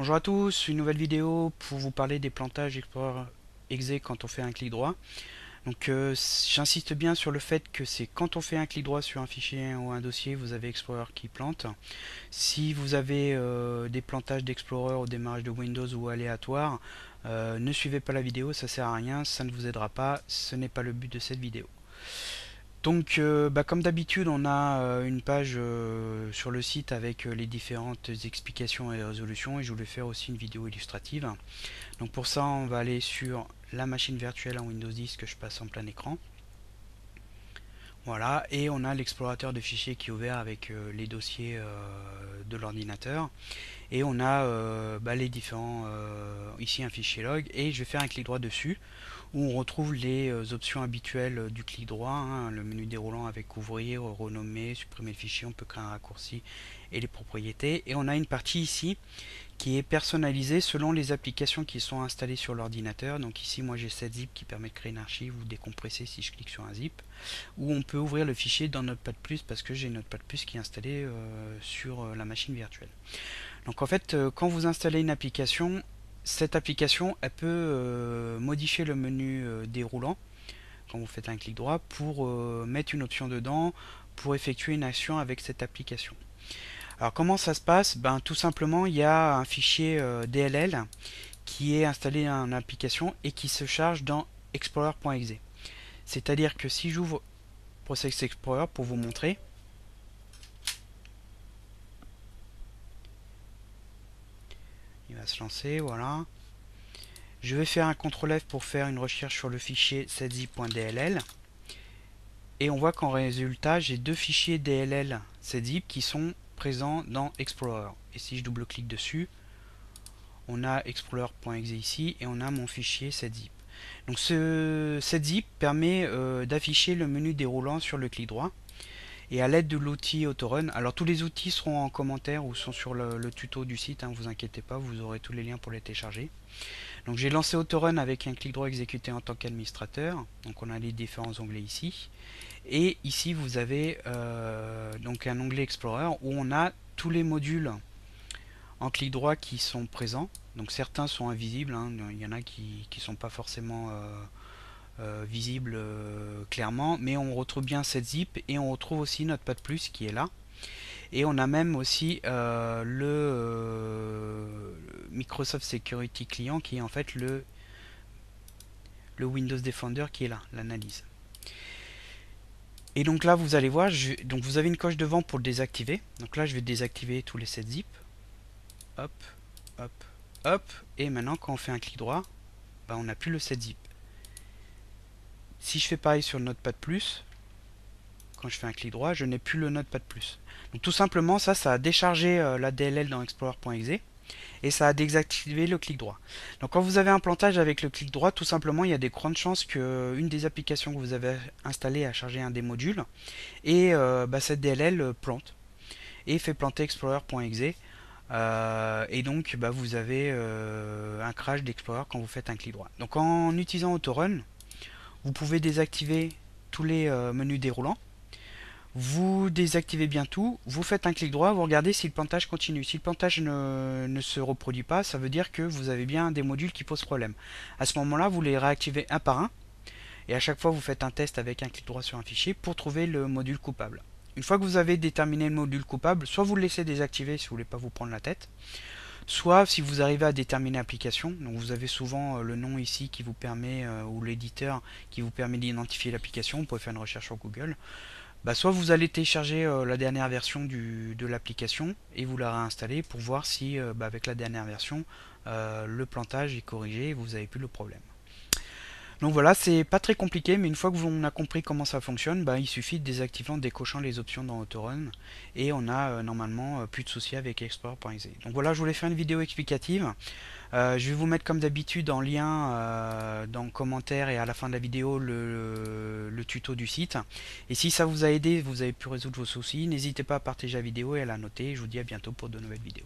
Bonjour à tous, une nouvelle vidéo pour vous parler des plantages Explorer exe quand on fait un clic droit. Donc j'insiste bien sur le fait que c'est quand on fait un clic droit sur un fichier ou un dossier, vous avez Explorer qui plante. Si vous avez des plantages d'Explorer au démarrage de Windows ou aléatoire, ne suivez pas la vidéo, ça sert à rien, ça ne vous aidera pas, ce n'est pas le but de cette vidéo. Donc, comme d'habitude, on a une page sur le site avec les différentes explications et résolutions, et je voulais faire aussi une vidéo illustrative. Donc pour ça, on va aller sur la machine virtuelle en Windows 10 que je passe en plein écran. Voilà, et on a l'explorateur de fichiers qui est ouvert avec les dossiers de l'ordinateur. Et on a les différents, ici un fichier log, et je vais faire un clic droit dessus où on retrouve les options habituelles du clic droit, hein, le menu déroulant avec ouvrir, renommer, supprimer le fichier, on peut créer un raccourci et les propriétés. Et on a une partie ici qui est personnalisée selon les applications qui sont installées sur l'ordinateur. Donc ici moi j'ai cette zip qui permet de créer une archive ou décompresser si je clique sur un zip, ou on peut ouvrir le fichier dans Notepad+, parce que j'ai Notepad+, qui est installé sur la machine virtuelle. Donc en fait, quand vous installez une application, cette application elle peut modifier le menu déroulant quand vous faites un clic droit pour mettre une option dedans pour effectuer une action avec cette application. Alors comment ça se passe? Tout simplement il y a un fichier DLL qui est installé dans l'application et qui se charge dans explorer.exe. C'est-à-dire que si j'ouvre Process Explorer pour vous montrer, il va se lancer, voilà. Je vais faire un CTRL F pour faire une recherche sur le fichier setzip.dll. Et on voit qu'en résultat, j'ai deux fichiers DLL setzip qui sont présents dans Explorer. Et si je double-clique dessus, on a explorer.exe ici et on a mon fichier setzip. Donc ce setzip permet d'afficher le menu déroulant sur le clic droit. Et à l'aide de l'outil Autorun, alors tous les outils seront en commentaire ou sont sur le tuto du site, hein, vous inquiétez pas, vous aurez tous les liens pour les télécharger. Donc j'ai lancé Autorun avec un clic droit exécuté en tant qu'administrateur. Donc on a les différents onglets ici. Et ici vous avez donc un onglet Explorer où on a tous les modules en clic droit qui sont présents. Donc certains sont invisibles, hein, il y en a qui ne sont pas forcément visibles clairement, mais on retrouve bien cette zip et on retrouve aussi Notepad+ qui est là. Et on a même aussi le Microsoft Security Client qui est en fait le Windows Defender qui est là, l'analyse. Et donc là vous allez voir, donc vous avez une coche devant pour le désactiver. Donc là je vais désactiver tous les 7 zips. Hop, hop, hop. Et maintenant quand on fait un clic droit, on n'a plus le 7 zip. Si je fais pareil sur le Notepad+, quand je fais un clic droit, je n'ai plus le Notepad+. Donc tout simplement, ça a déchargé la DLL dans explorer.exe et ça a désactivé le clic droit. Donc quand vous avez un plantage avec le clic droit, tout simplement, il y a des grandes chances qu'une des applications que vous avez installées a chargé un des modules et cette DLL plante et fait planter explorer.exe. Et donc vous avez un crash d'Explorer quand vous faites un clic droit. Donc en utilisant Autorun, vous pouvez désactiver tous les menus déroulants. Vous désactivez bien tout, vous faites un clic droit, vous regardez si le plantage continue. Si le plantage ne se reproduit pas, ça veut dire que vous avez bien des modules qui posent problème. À ce moment-là, vous les réactivez un par un, et à chaque fois vous faites un test avec un clic droit sur un fichier pour trouver le module coupable. Une fois que vous avez déterminé le module coupable, soit vous le laissez désactiver si vous ne voulez pas vous prendre la tête, soit si vous arrivez à déterminer l'application, donc vous avez souvent le nom ici qui vous permet, ou l'éditeur qui vous permet d'identifier l'application, vous pouvez faire une recherche sur Google. Soit vous allez télécharger la dernière version de l'application et vous la réinstaller pour voir si avec la dernière version le plantage est corrigé et vous n'avez plus le problème. Donc voilà, c'est pas très compliqué, mais une fois que on a compris comment ça fonctionne, il suffit de désactiver en décochant les options dans Autorun et on a normalement plus de soucis avec Explorer.exe. Donc voilà, je voulais faire une vidéo explicative. Je vais vous mettre comme d'habitude en lien dans le commentaire et à la fin de la vidéo le tuto du site. Et si ça vous a aidé, vous avez pu résoudre vos soucis, n'hésitez pas à partager la vidéo et à la noter. Je vous dis à bientôt pour de nouvelles vidéos.